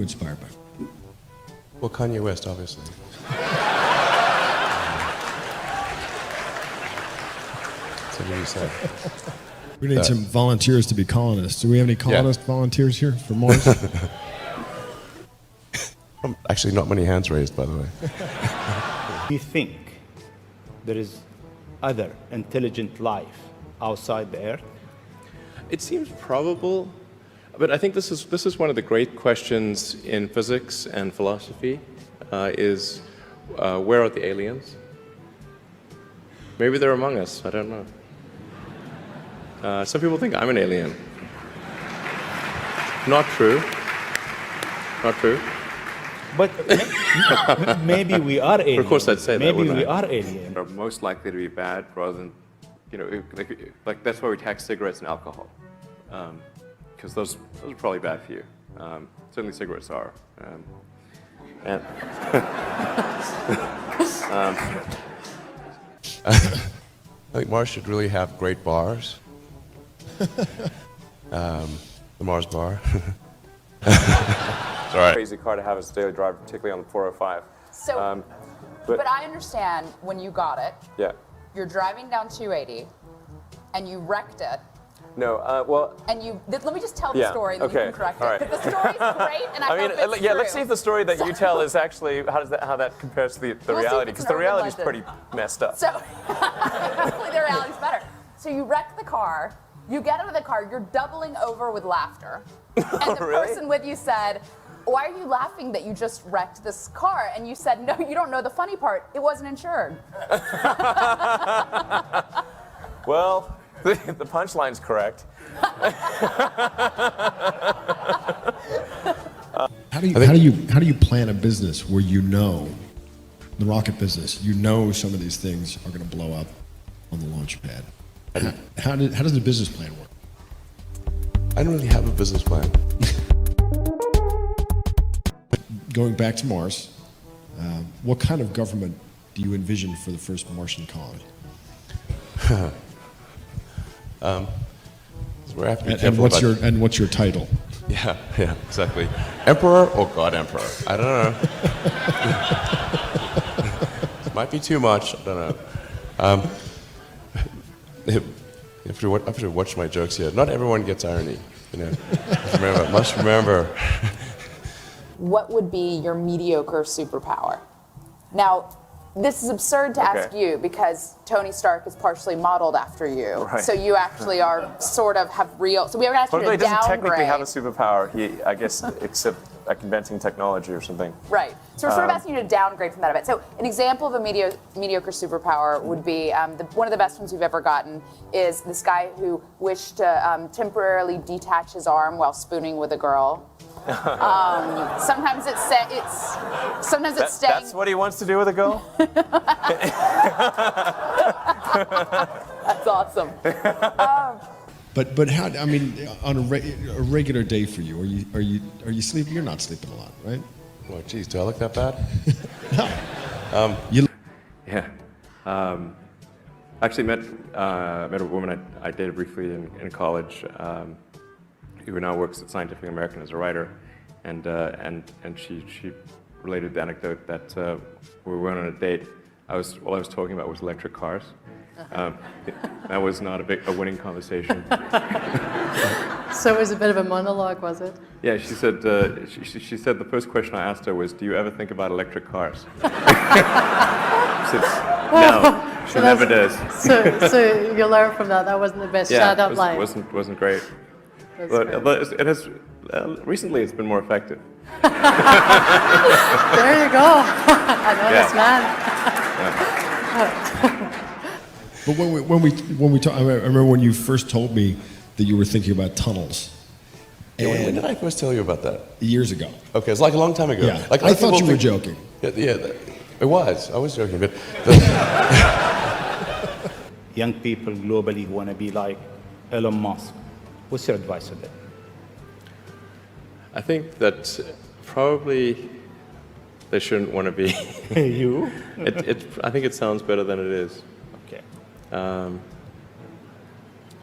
Inspired by? Well, Kanye West, obviously. That's what you said. We need some volunteers to be colonists. Do we have any colonist volunteers here for Mars? Actually, not many hands raised, by the way. Do you think there is other intelligent life outside the Earth? It seems probable, but I think this is one of the great questions in physics and philosophy, is where are the aliens? Maybe they're among us, I don't know. Some people think I'm an alien. Not true. Not true. But maybe we are aliens. Of course I'd say that, maybe wouldn't we I? are aliens. Are most likely to be bad rather than, like that's why we tax cigarettes and alcohol. Because those are probably bad for you. Certainly cigarettes are. And I think Mars should really have great bars. The Mars bar. It's all right. Crazy car to have as a daily driver, particularly on the 405. So, but I understand when you got it, Yeah. you're driving down 280, and you wrecked it, No, well, and let me just tell the story, and then okay, you can correct all it. right. Because the story's great, and I hope it's yeah, true. let's see if the story that you tell is actually, how that compares to the We'll see if reality, it's because an the urban reality is legend. pretty messed up. So, hopefully the reality's better. So you wreck the car, you get out of the car, you're doubling over with laughter. And the Really? person with you said, why are you laughing that you just wrecked this car? And you said, no, you don't know the funny part. It wasn't insured. Well, the punchline's correct. How do you plan a business where you know, the rocket business, you know some of these things are going to blow up on the launch pad? How does the business plan work? I don't really have a business plan. Going back to Mars, what kind of government do you envision for the first Martian colony? So we're have to be And careful about- what's your title? Yeah, exactly. Emperor or God Emperor? I don't know. Might be too much. I don't know. You have to watch my jokes here. Not everyone gets irony. Must remember. What would be your mediocre superpower? Now, this is absurd to ask you because Tony Stark is partially modeled after you. Right. So you actually are sort of have real. So we were asking Well, you he to doesn't technically downgrade. have a superpower, I guess, except like inventing technology or something. Right. So we're sort of asking you to downgrade from that a bit. So an example of a mediocre superpower would be one of the best ones we've ever gotten is this guy who wished to temporarily detach his arm while spooning with a girl. Sometimes it's staying. That's what he wants to do with a girl? That's awesome. But how? I mean, on a regular day for you, are you sleeping? You're not sleeping a lot, right? Well, geez, do I look that bad? Yeah. Actually met a woman I dated briefly in college who now works at Scientific American as a writer, and she related the anecdote that we went on a date. All I was talking about was electric cars. That was not a winning conversation. So it was a bit of a monologue, was it? Yeah, she said she said the first question I asked her was, "Do you ever think about electric cars?" She said, "No." She never does. So you learn from that. That wasn't the best shut-up line. Wasn't great. That's But great. it has recently it's been more effective. There you go. I know this man. But when we talk, I remember when you first told me that you were thinking about tunnels. When did I first tell you about that? Years ago. Okay, it's like a long time ago. Yeah, Like I thought people you were think- joking. Yeah, it was. I was joking, but Young people globally who want to be like Elon Musk. What's your advice to them? I think that probably they shouldn't want to be. You? I think it sounds better than it is. Okay.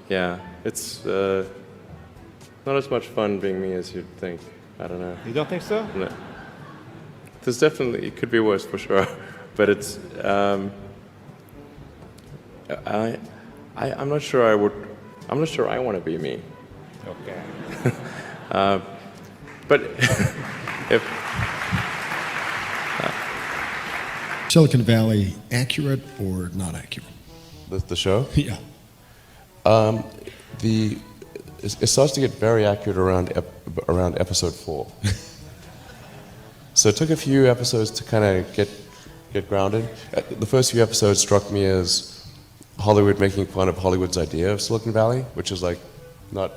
Yeah, it's not as much fun being me as you'd think. I don't know. You don't think so? No. There's definitely, it could be worse for sure, but it's, I'm not sure I'm not sure I want to be me. Okay. But if, Silicon Valley, accurate or not accurate? The show? Yeah. It starts to get very accurate around episode 4. So it took a few episodes to kind of get grounded. The first few episodes struck me as Hollywood making fun of Hollywood's idea of Silicon Valley, which is like not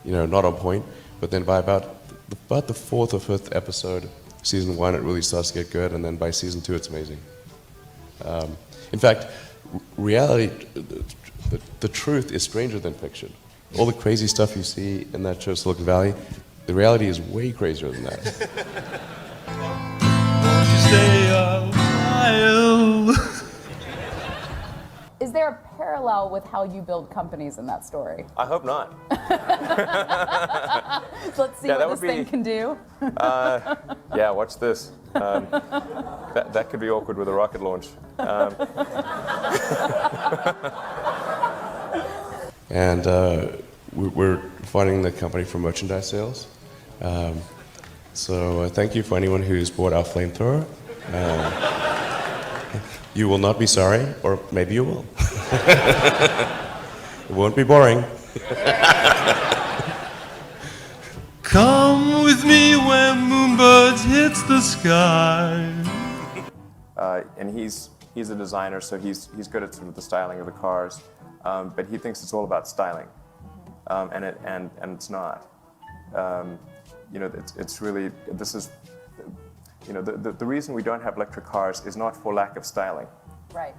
on point. But then by about the 4th or 5th episode, season 1, it really starts to get good, and then by season 2, it's amazing. In fact, reality, the truth is stranger than fiction. All the crazy stuff you see in that show, Silicon Valley, the reality is way crazier than that. Won't you stay a while? Is there a parallel with how you build companies in that story? I hope not. Let's see Yeah, that what this would thing be- can do. Yeah, watch this. That could be awkward with a rocket launch. And we're funding the company for merchandise sales. So thank you for anyone who's bought our flamethrower. You will not be sorry, or maybe you will. It won't be boring. Come with me where moonbirds hits the sky. And he's a designer, so he's good at sort of the styling of the cars, but he thinks it's all about styling, and it's not. It's really, this is, the reason we don't have electric cars is not for lack of styling. Right.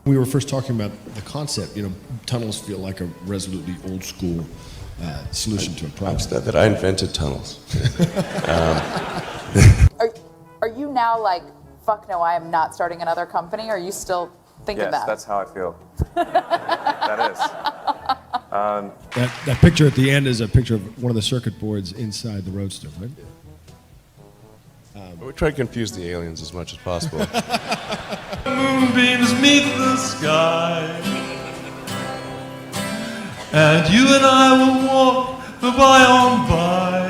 We were first talking about the concept. Tunnels feel like a resolutely old school solution to a I'm problem. sad that I invented tunnels. Are you now like, fuck no, I am not starting another company? Are you still thinking Yes, that? that's how I feel. That is. That picture at the end is a picture of one of the circuit boards inside the Roadster, right? We try to confuse the aliens as much as possible. Moonbeams meet the sky, and you and I will walk the by on by.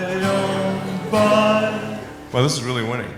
Well, this is really winning.